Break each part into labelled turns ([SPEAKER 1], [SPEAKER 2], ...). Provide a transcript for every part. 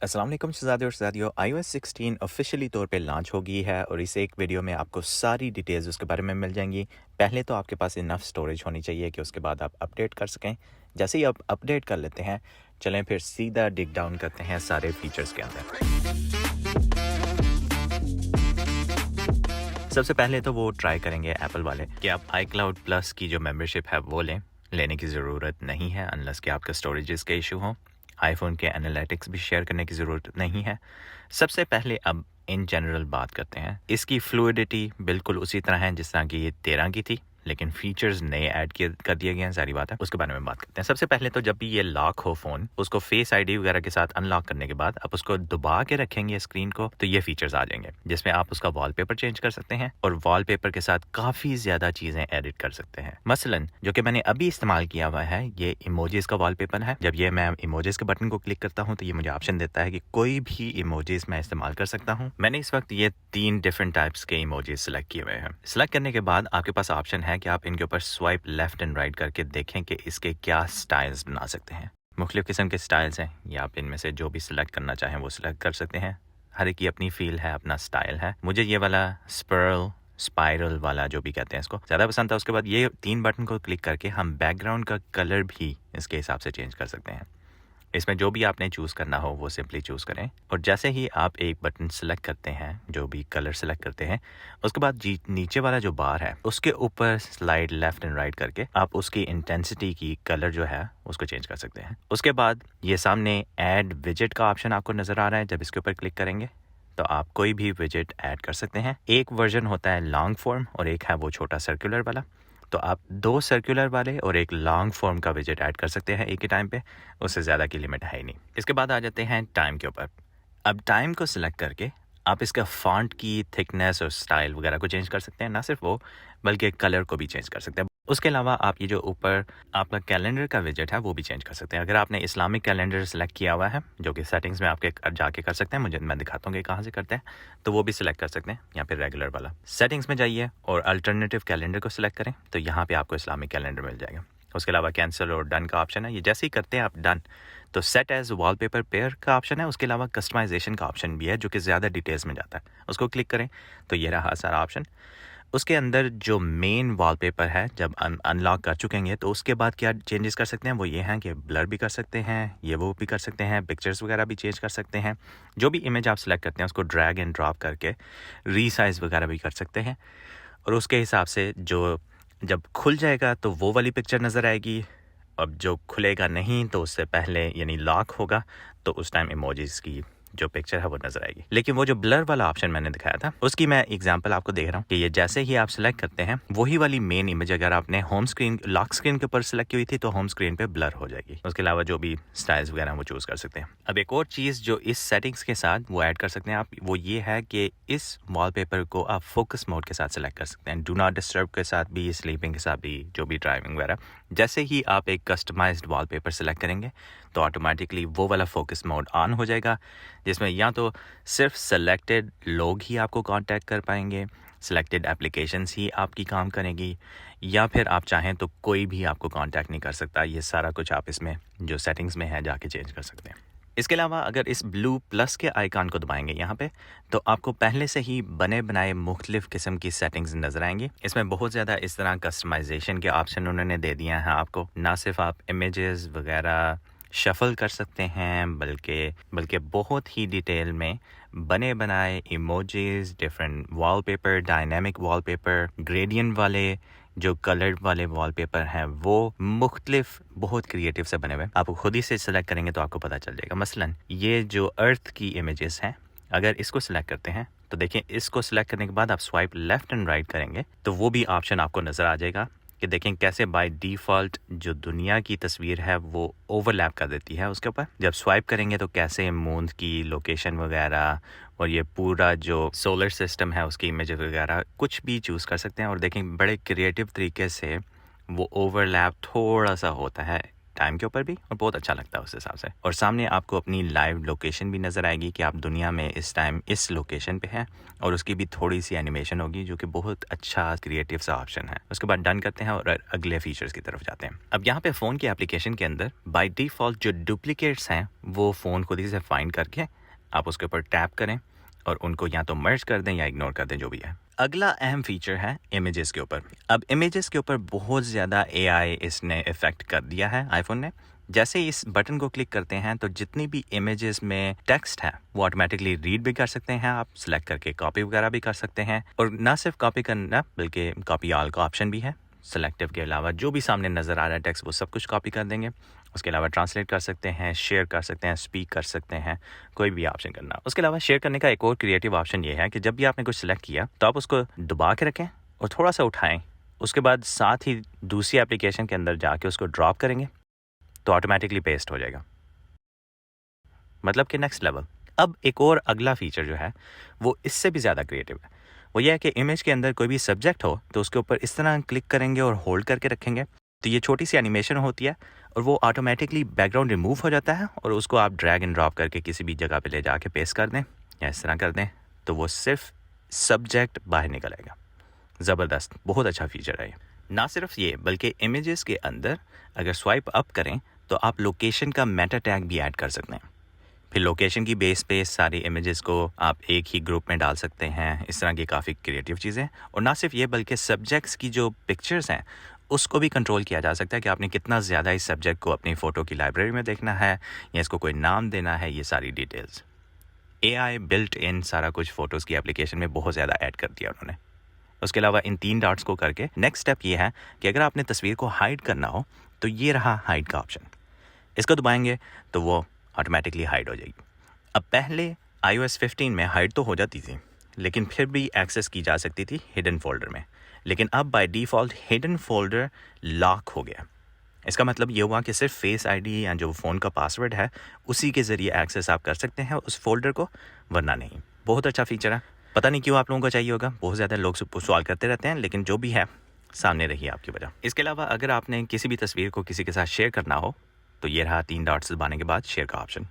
[SPEAKER 1] अस्सलाम वालेकुम शहज़ादे और शहज़ादियों। iOS 16 ऑफिशियली तौर पे लॉन्च हो गई है और इस एक वीडियो में आपको सारी डिटेल्स उसके बारे में मिल जाएंगी। पहले तो आपके पास इनफ स्टोरेज होनी चाहिए कि उसके बाद आप अपडेट कर सकें। जैसे ही आप अपडेट कर लेते हैं, चलें फिर सीधा डिग डाउन करते हैं सारे फीचर्स के अंदर। सबसे पहले तो वो ट्राई करेंगे एप्पल वाले कि आप iCloud प्लस की जो मेंबरशिप है वो लेने की ज़रूरत नहीं है अनलेस कि आपका स्टोरेजेस के इशू हो। आईफोन के एनालिटिक्स भी शेयर करने की ज़रूरत नहीं है। सबसे पहले अब इन जनरल बात करते हैं। इसकी फ्लूइडिटी बिल्कुल उसी तरह है जिस तरह की ये 13 की थी, लेकिन फीचर्स नए ऐड कर दिए गए हैं, सारी बात है। उसके बारे में बात करते हैं। सबसे पहले तो जब भी ये लॉक हो फ़ोन, उसको फेस आईडी वगैरह के साथ अनलॉक करने के बाद आप उसको दबा के रखेंगे स्क्रीन को, तो ये फीचर्स आ जाएंगे जिसमें आप उसका वॉलपेपर चेंज कर सकते हैं और वॉलपेपर के साथ काफ़ी ज़्यादा चीज़ें एडिट कर सकते हैं। मसलन जो कि मैंने अभी इस्तेमाल किया हुआ है, ये इमोजीज का वॉलपेपर है। जब ये मैं इमोजीज के बटन को क्लिक करता हूँ तो ये मुझे ऑप्शन देता है कि कोई भी इमोजीज मैं इस्तेमाल कर सकता हूँ। मैंने इस वक्त ये 3 डिफरेंट टाइप्स के इमोजीज सेलेक्ट किए हुए हैं। सेलेक्ट करने के बाद आपके पास ऑप्शन है कि आप इनके ऊपर स्वाइप लेफ्ट एंड राइट करके देखें कि इसके क्या स्टाइल्स बना सकते हैं। मुख्तलिफ किस्म के स्टाइल्स हैं, या आप इनमें से जो भी सिलेक्ट करना चाहें वो सिलेक्ट कर सकते हैं। हर एक की अपनी फील है, अपना स्टाइल है। मुझे ये वाला स्पाइरल वाला जो भी कहते हैं इसको ज़्यादा पसंद था। उसके बाद ये 3 बटन को क्लिक करके हम बैकग्राउंड का कलर भी इसके हिसाब से चेंज कर सकते हैं। इसमें जो भी आपने चूज़ करना हो वो सिंपली चूज़ करें और जैसे ही आप एक बटन सेलेक्ट करते हैं, जो भी कलर सेलेक्ट करते हैं, उसके बाद नीचे वाला जो बार है उसके ऊपर स्लाइड लेफ्ट एंड राइट करके आप उसकी इंटेंसिटी की कलर जो है उसको चेंज कर सकते हैं। उसके बाद ये सामने ऐड विजेट का ऑप्शन आपको नज़र आ रहा है। जब इसके ऊपर क्लिक करेंगे तो आप कोई भी विजेट ऐड कर सकते हैं। एक वर्जन होता है लॉन्ग फॉर्म और एक है वो छोटा सर्कुलर वाला। तो आप 2 सर्कुलर वाले और एक लॉन्ग फॉर्म का विजेट ऐड कर सकते हैं एक ही टाइम पे, उससे ज़्यादा की लिमिट है ही नहीं। इसके बाद आ जाते हैं टाइम के ऊपर। अब टाइम को सिलेक्ट करके आप इसका फॉन्ट की थिकनेस और स्टाइल वगैरह को चेंज कर सकते हैं। ना सिर्फ वो, बल्कि कलर को भी चेंज कर सकते हैं। उसके अलावा आप ये जो ऊपर आपका कैलेंडर का विजेट है वो भी चेंज कर सकते हैं। अगर आपने इस्लामिक कैलेंडर सेलेक्ट किया हुआ है, जो कि सेटिंग्स में आपके जाके कर सकते हैं, मैं दिखाता हूँ कि कहाँ से करते हैं, तो वो भी सिलेक्ट कर सकते हैं। या फिर रेगुलर वाला सेटिंग्स में जाइए और अल्टरनेटिव कैलेंडर को सिलेक्ट करें तो यहाँ पे आपको इस्लामिक कैलेंडर मिल जाएगा। उसके अलावा कैंसिल और डन का ऑप्शन है। ये जैसे ही करते हैं आप डन, तो सेट एज वॉलपेपर पेयर का ऑप्शन है। उसके अलावा कस्टमाइजेशन का ऑप्शन भी है जो कि ज़्यादा डिटेल्स में जाता है। उसको क्लिक करें तो ये रहा सारा ऑप्शन। उसके अंदर जो मेन वॉलपेपर है, जब अनलॉक कर चुकेंगे तो उसके बाद क्या चेंजेस कर सकते हैं वो ये हैं कि ब्लर भी कर सकते हैं, ये वो भी कर सकते हैं, पिक्चर्स वगैरह भी चेंज कर सकते हैं। जो भी इमेज आप सेलेक्ट करते हैं उसको ड्रैग एंड ड्रॉप करके रीसाइज वगैरह भी कर सकते हैं और उसके हिसाब से जो जब खुल जाएगा तो वो वाली पिक्चर नज़र आएगी। अब जो खुलेगा नहीं तो उससे पहले यानी लॉक होगा तो उस टाइम इमोजीज की जो पिक्चर है वो नजर आएगी। लेकिन वो जो ब्लर वाला ऑप्शन मैंने दिखाया था उसकी मैं एग्जांपल आपको दे रहा हूँ कि ये जैसे ही आप सिलेक्ट करते हैं वही वाली मेन इमेज अगर आपने होम स्क्रीन लॉक स्क्रीन के ऊपर सिलेक्ट की हुई थी तो होम स्क्रीन पे ब्लर हो जाएगी। उसके अलावा जो भी स्टाइल्स वगैरह वो चूज कर सकते हैं। अब एक और चीज़ जो इस सेटिंग्स के साथ वो ऐड कर सकते हैं आप, वो ये है कि इस वॉलपेपर को आप फोकस मोड के साथ सिलेक्ट कर सकते हैं, डू नॉट डिस्टर्ब के साथ भी, स्लीपिंग के साथ भी, जो भी ड्राइविंग वगैरह। जैसे ही आप एक कस्टमाइज्ड वॉलपेपर सेलेक्ट करेंगे तो ऑटोमेटिकली वो वाला फोकस मोड ऑन हो जाएगा, जिसमें या तो सिर्फ सेलेक्टेड लोग ही आपको कांटेक्ट कर पाएंगे, सेलेक्टेड एप्लीकेशंस ही आपकी काम करेंगी, या फिर आप चाहें तो कोई भी आपको कांटेक्ट नहीं कर सकता। ये सारा कुछ आप इसमें जो सेटिंग्स में है जाके चेंज कर सकते हैं। इसके अलावा अगर इस ब्लू प्लस के आइकॉन को दबाएंगे यहाँ पे तो आपको पहले से ही बने बनाए मुख्तलिफ किस्म की सेटिंग्स नज़र आएंगी। इसमें बहुत ज़्यादा इस तरह कस्टमाइजेशन के ऑप्शन उन्होंने दे दिए हैं आपको। ना सिर्फ आप इमेजेस वगैरह शफल कर सकते हैं, बल्कि बहुत ही डिटेल में बने बनाए emojis, different wallpaper, dynamic wallpaper, gradient वाले जो कलर्ड वाले वॉलपेपर हैं वो मुख्तलिफ बहुत क्रिएटिव से बने हुए। आप खुद ही से सिलेक्ट करेंगे तो आपको पता चल जाएगा। मसलन ये जो अर्थ की इमेजेस हैं, अगर इसको सिलेक्ट करते हैं तो देखें, इसको सिलेक्ट करने के बाद आप स्वाइप लेफ्ट एंड राइट करेंगे तो वो भी ऑप्शन आपको नज़र आ जाएगा कि देखें कैसे बाय डिफ़ॉल्ट जो दुनिया की तस्वीर है वो ओवरलैप कर देती है उसके ऊपर। जब स्वाइप करेंगे तो कैसे मून की लोकेशन वगैरह और ये पूरा जो सोलर सिस्टम है उसकी इमेज वगैरह कुछ भी चूज़ कर सकते हैं। और देखें बड़े क्रिएटिव तरीके से वो ओवरलैप थोड़ा सा होता है टाइम के ऊपर भी और बहुत अच्छा लगता है उस हिसाब से। और सामने आपको अपनी लाइव लोकेशन भी नज़र आएगी कि आप दुनिया में इस टाइम इस लोकेशन पे हैं, और उसकी भी थोड़ी सी एनिमेशन होगी जो कि बहुत अच्छा क्रिएटिव सा ऑप्शन है। उसके बाद डन करते हैं और अगले फीचर्स की तरफ जाते हैं। अब यहाँ पे फ़ोन की एप्लीकेशन के अंदर बाय डिफ़ॉल्ट जो डुप्लीकेट्स हैं वो फ़ोन खुद ही से फाइंड करके आप उसके ऊपर टैप करें और उनको या तो मर्ज कर दें या इग्नोर कर दें, जो भी है। अगला अहम फीचर है इमेजेस के ऊपर। अब इमेजेस के ऊपर बहुत ज़्यादा एआई इसने इफ़ेक्ट कर दिया है आईफोन ने। जैसे इस बटन को क्लिक करते हैं तो जितनी भी इमेजेस में टेक्स्ट है वो ऑटोमेटिकली रीड भी कर सकते हैं, आप सिलेक्ट करके कॉपी वगैरह भी कर सकते हैं। और ना सिर्फ कॉपी करना बल्कि कॉपी ऑल का ऑप्शन भी है। सेलेक्टिव के अलावा जो भी सामने नज़र आ रहा है टेक्स्ट वो सब कुछ कॉपी कर देंगे। उसके अलावा ट्रांसलेट कर सकते हैं, शेयर कर सकते हैं, स्पीक कर सकते हैं, कोई भी ऑप्शन करना। उसके अलावा शेयर करने का एक और क्रिएटिव ऑप्शन ये है कि जब भी आपने कुछ सेलेक्ट किया तो आप उसको दबा के रखें और थोड़ा सा उठाएं, उसके बाद साथ ही दूसरी एप्लीकेशन के अंदर जाके उसको ड्रॉप करेंगे तो ऑटोमेटिकली पेस्ट हो जाएगा, मतलब कि नेक्स्ट लेवल। अब एक और अगला फीचर जो है वो इससे भी ज़्यादा क्रिएटिव है। वो ये है कि इमेज के अंदर कोई भी सब्जेक्ट हो तो उसके ऊपर इस तरह क्लिक करेंगे और होल्ड करके रखेंगे तो ये छोटी सी एनिमेशन होती है और वो ऑटोमेटिकली बैकग्राउंड रिमूव हो जाता है और उसको आप ड्रैग एंड ड्रॉप करके किसी भी जगह पे ले जाके पेस्ट कर दें या इस तरह कर दें तो वो सिर्फ सब्जेक्ट बाहर निकल आएगा। ज़बरदस्त, बहुत अच्छा फीचर है ये। ना सिर्फ ये बल्कि इमेजेस के अंदर अगर स्वाइप अप करें तो आप लोकेशन का मेटा टैग भी ऐड कर सकते हैं। फिर लोकेशन की बेस पे सारी इमेजेस को आप एक ही ग्रुप में डाल सकते हैं। इस तरह की काफ़ी क्रिएटिव चीज़ें। और ना सिर्फ ये बल्कि सब्जेक्ट्स की जो पिक्चर्स हैं उसको भी कंट्रोल किया जा सकता है कि आपने कितना ज़्यादा इस सब्जेक्ट को अपनी फ़ोटो की लाइब्रेरी में देखना है या इसको कोई नाम देना है, ये सारी डिटेल्स AI बिल्ट इन सारा कुछ फ़ोटोज़ की एप्लीकेशन में बहुत ज़्यादा ऐड कर दिया उन्होंने। उसके अलावा इन 3 डॉट्स को करके नेक्स्ट स्टेप ये है कि अगर आपने तस्वीर को हाइड करना हो तो ये रहा हाइड का ऑप्शन, इसको दबाएंगे तो वो ऑटोमेटिकली हाइड हो जाएगी। अब पहले iOS 15 में हाइड तो हो जाती थी लेकिन फिर भी एक्सेस की जा सकती थी हिडन फोल्डर में, लेकिन अब by default hidden folder lock हो गया। इसका मतलब ये हुआ कि सिर्फ फेस आईडी या जो फ़ोन का पासवर्ड है उसी के ज़रिए एक्सेस आप कर सकते हैं उस फोल्डर को, वरना नहीं। बहुत अच्छा फीचर है, पता नहीं क्यों आप लोगों को चाहिए होगा, बहुत ज़्यादा लोग सवाल करते रहते हैं, लेकिन जो भी है सामने रही आपकी वजह। इसके अलावा अगर आपने किसी भी तस्वीर को किसी के साथ शेयर करना हो तो ये रहा 3 डॉट्स दबाने के बाद शेयर का ऑप्शन।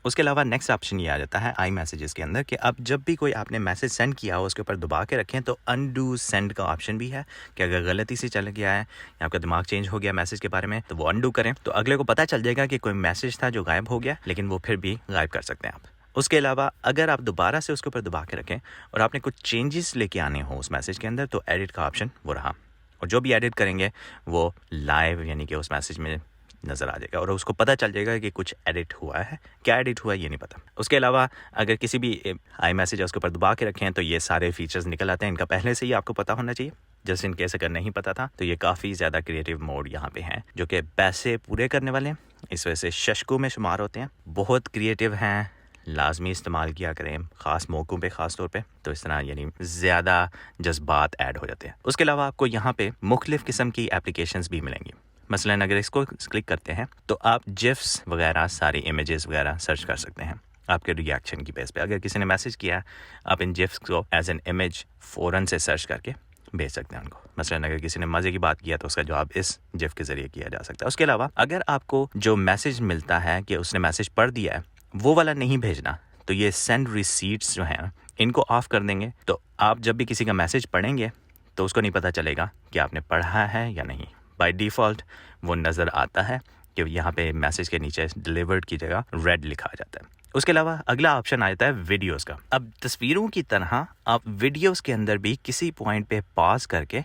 [SPEAKER 1] उसके अलावा नेक्स्ट ऑप्शन ये आ जाता है आई मैसेजेस के अंदर कि अब जब भी कोई आपने मैसेज सेंड किया हो उसके ऊपर दबा के रखें तो अनडू सेंड का ऑप्शन भी है कि अगर गलती से चल गया है या आपका दिमाग चेंज हो गया मैसेज के बारे में तो वो अनडू करें तो अगले को पता चल जाएगा कि कोई मैसेज था जो गायब हो गया, लेकिन वो फिर भी गायब कर सकते हैं आप। उसके अलावा अगर आप दोबारा से उसके ऊपर दबा के रखें और आपने कुछ चेंजेस लेके आने हो उस मैसेज के अंदर तो एडिट का ऑप्शन वो रहा, और जो भी एडिट करेंगे वो लाइव यानी कि उस मैसेज में नज़र आ जाएगा और उसको पता चल जाएगा कि कुछ एडिट हुआ है। क्या एडिट हुआ है ये नहीं पता। उसके अलावा अगर किसी भी आई मैसेज उसके ऊपर दबा के रखें तो ये सारे फीचर्स निकल आते हैं। इनका पहले से ही आपको पता होना चाहिए, जस्ट इन केस अगर नहीं पता था तो ये काफ़ी ज़्यादा क्रिएटिव मोड यहाँ पे हैं जो कि पैसे पूरे करने वाले हैं, इस वजह से शशकों में शुमार होते हैं। बहुत क्रिएटिव हैं, लाजमी इस्तेमाल किया करें ख़ास मौक़ों पे ख़ास तौर पे, तो इस तरह यानी ज़्यादा जज्बात ऐड हो जाते हैं। उसके अलावा आपको यहाँ पे मुख्तलिफ़ किस्म की एप्लीकेशंस भी मिलेंगी। मसलन अगर इसको क्लिक करते हैं तो आप जिफ्स वगैरह सारी इमेजेस वगैरह सर्च कर सकते हैं आपके रिएक्शन की बेस पे। अगर किसी ने मैसेज किया आप इन जिफ्स को एज एन इमेज फ़ौरन से सर्च करके भेज सकते हैं उनको। मसलन अगर किसी ने मज़े की बात किया तो उसका जवाब इस जिफ के ज़रिए किया जा सकता है। उसके अलावा अगर आपको जो मैसेज मिलता है कि उसने मैसेज पढ़ दिया है वो वाला नहीं भेजना तो ये सेंड रिसीट्स जो हैं इनको ऑफ़ कर देंगे, तो आप जब भी किसी का मैसेज पढ़ेंगे तो उसको नहीं पता चलेगा कि आपने पढ़ा है या नहीं। बाय डिफ़ॉल्ट वो नज़र आता है कि यहाँ पे मैसेज के नीचे डिलीवर्ड की जगह रेड लिखा आ जाता है। उसके अलावा अगला ऑप्शन आ जाता है वीडियोस का। अब तस्वीरों की तरह आप वीडियोस के अंदर भी किसी पॉइंट पे पॉज करके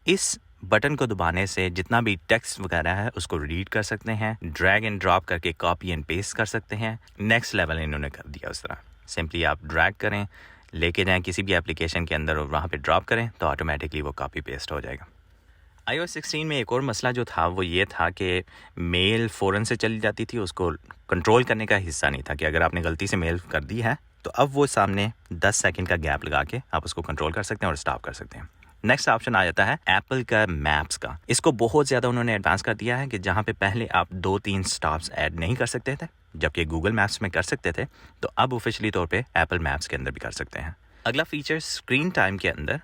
[SPEAKER 1] इस बटन को दबाने से जितना भी टेक्स्ट वगैरह है उसको रीड कर सकते हैं, ड्रैग एंड ड्रॉप करके कॉपी एंड पेस्ट कर सकते हैं। नेक्स्ट लेवल इन्होंने कर दिया उस तरह। सिंपली आप ड्रैग करें, लेके जाएं किसी भी एप्लीकेशन के अंदर और वहाँ पे ड्रॉप करें तो ऑटोमेटिकली वो कॉपी पेस्ट हो जाएगा। iOS 16 में एक और मसला जो था वो ये था कि मेल फ़ौरन से चली जाती थी, उसको कंट्रोल करने का हिस्सा नहीं था कि अगर आपने गलती से मेल कर दी है तो अब वो सामने 10 सेकंड का गैप लगा के आप उसको कंट्रोल कर सकते हैं और स्टॉप कर सकते हैं। नेक्स्ट ऑप्शन आ जाता है एप्पल का मैप्स का। इसको बहुत ज़्यादा उन्होंने एडवांस कर दिया है कि जहाँ पे पहले आप 2-3 स्टॉप्स ऐड नहीं कर सकते थे जबकि गूगल मैप्स में कर सकते थे, तो अब ऑफिशियली तौर पे एप्पल मैप्स के अंदर भी कर सकते हैं। अगला फीचर स्क्रीन टाइम के अंदर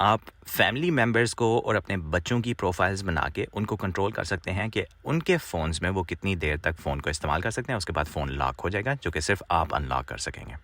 [SPEAKER 1] आप फैमिली मेम्बर्स को और अपने बच्चों की प्रोफाइल्स बना के उनको कंट्रोल कर सकते हैं कि उनके फ़ोन्स में वो कितनी देर तक फ़ोन को इस्तेमाल कर सकते हैं। उसके बाद फ़ोन लॉक हो जाएगा, जो कि सिर्फ आप अनलॉक कर सकेंगे।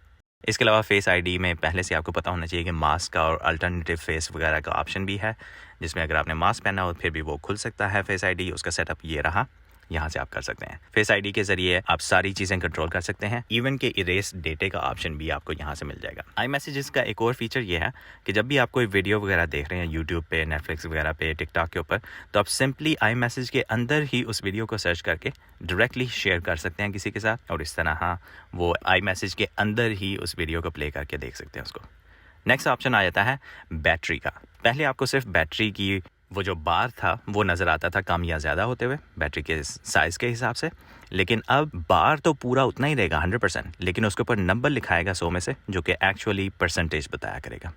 [SPEAKER 1] इसके अलावा फेस आईडी में पहले से आपको पता होना चाहिए कि मास्क का और अल्टरनेटिव फेस वगैरह का ऑप्शन भी है, जिसमें अगर आपने मास्क पहना हो फिर भी वो खुल सकता है फेस आईडी। उसका सेटअप ये रहा, यहाँ से आप कर सकते हैं। फेस आईडी के जरिए आप सारी चीज़ें कंट्रोल कर सकते हैं, इवन के इरेज डेटे का ऑप्शन भी आपको यहाँ से मिल जाएगा। आई मैसेजेस का एक और फीचर ये है कि जब भी आप कोई वीडियो वगैरह देख रहे हैं यूट्यूब पे, नेटफ्लिक्स वगैरह पे, टिकटॉक के ऊपर, तो आप सिंपली आई मैसेज के अंदर ही उस वीडियो को सर्च करके डायरेक्टली शेयर कर सकते हैं किसी के साथ, और इस तरह वो आई मैसेज के अंदर ही उस वीडियो को प्ले करके देख सकते हैं उसको। नेक्स्ट ऑप्शन आ जाता है बैटरी का। पहले आपको सिर्फ बैटरी की वो जो बार था वो नज़र आता था कम या ज़्यादा होते हुए बैटरी के साइज़ के हिसाब से, लेकिन अब बार तो पूरा उतना ही रहेगा 100%, लेकिन उसके ऊपर नंबर लिखाएगा 100 में से, जो कि एक्चुअली परसेंटेज बताया करेगा।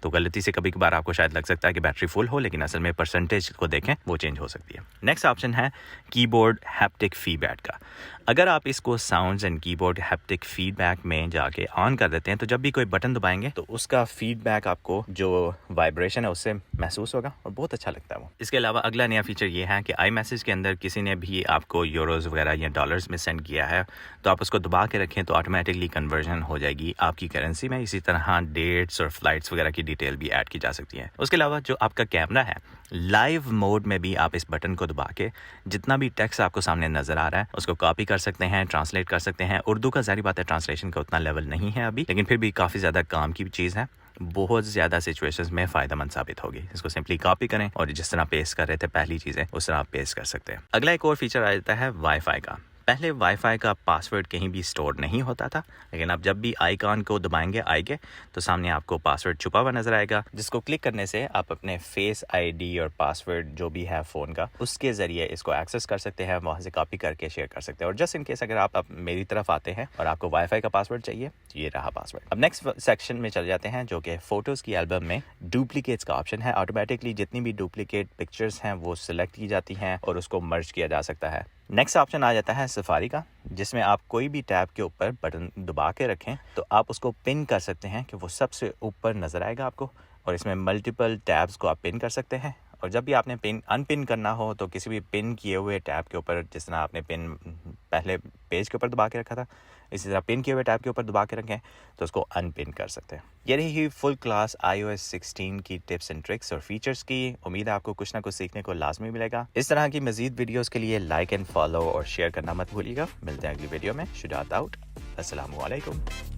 [SPEAKER 1] तो गलती से कभी कभार आपको शायद लग सकता है कि बैटरी फुल हो, लेकिन असल में परसेंटेज को देखें वो चेंज हो सकती है। नेक्स्ट ऑप्शन है कीबोर्ड हैप्टिक फीडबैक का। अगर आप इसको sounds and keyboard haptic feedback में जाके ऑन कर देते हैं तो जब भी कोई बटन दबाएंगे तो उसका फीडबैक आपको जो वाइब्रेशन है उससे महसूस होगा और बहुत अच्छा लगता है वो। इसके अलावा अगला नया फीचर ये है कि आई मैसेज के अंदर किसी ने भी आपको यूरोज़ वगैरह या डॉलर्स में सेंड किया है तो आप उसको दबा के रखें तो ऑटोमेटिकली कन्वर्जन हो जाएगी आपकी करेंसी में। इसी तरह डेट्स और फ्लाइट्स वगैरह की डिटेल भी ऐड की जा सकती है। उसके अलावा जो आपका कैमरा है, लाइव मोड में भी आप इस बटन को दबा के जितना भी टेक्स्ट आपको सामने नजर आ रहा है उसको कॉपी कर सकते हैं, ट्रांसलेट कर सकते हैं। उर्दू का ज़ाहिर बात है ट्रांसलेशन का उतना लेवल नहीं है अभी, लेकिन फिर भी काफ़ी ज़्यादा काम की चीज़ है, बहुत ज़्यादा सिचुएशंस में फ़ायदेमंद साबित होगी। इसको सिंपली कॉपी करें और जिस तरह पेस्ट कर रहे थे पहली चीज़ें उस तरह आप पेस्ट कर सकते हैं। अगला एक और फीचर आ जाता है वाईफाई का। पहले वाईफाई का पासवर्ड कहीं भी स्टोर नहीं होता था, लेकिन आप जब भी आइकॉन को दबाएंगे आई के तो सामने आपको पासवर्ड छुपा हुआ नजर आएगा, जिसको क्लिक करने से आप अपने फेस आईडी और पासवर्ड जो भी है फ़ोन का उसके ज़रिए इसको एक्सेस कर सकते हैं, वहाँ से कॉपी करके शेयर कर सकते हैं। और जस्ट इन केस अगर आप मेरी तरफ आते हैं और आपको वाईफाई का पासवर्ड चाहिए, ये रहा पासवर्ड। अब नेक्स्ट सेक्शन में चल जाते हैं जो कि फ़ोटोज़ की एल्बम में डुप्लीकेट्स का ऑप्शन है। ऑटोमेटिकली जितनी भी डुप्लीकेट पिक्चर्स हैं वो सिलेक्ट की जाती हैं और उसको मर्ज किया जा सकता है। नेक्स्ट ऑप्शन आ जाता है सफारी का, जिसमें आप कोई भी टैब के ऊपर बटन दबा के रखें तो आप उसको पिन कर सकते हैं कि वो सबसे ऊपर नज़र आएगा आपको, और इसमें मल्टीपल टैब्स को आप पिन कर सकते हैं। और जब भी आपने पिन अनपिन करना हो तो किसी भी पिन किए हुए टैब के ऊपर, जिस तरह आपने पिन पहले पेज के ऊपर दबा के रखा था, इसी तरह पिन किए हुए टैब के ऊपर दबा के रखें तो उसको अनपिन कर सकते हैं। ये रही फुल क्लास iOS 16 की टिप्स एंड ट्रिक्स और फीचर्स की। उम्मीद है आपको कुछ ना कुछ सीखने को लाजमी मिलेगा। इस तरह की मजीद वीडियोस के लिए लाइक एंड फॉलो और शेयर करना मत भूलिएगा। मिलते हैं अगली वीडियो में। शुजात आउट। अस्सलामु अलैकुम।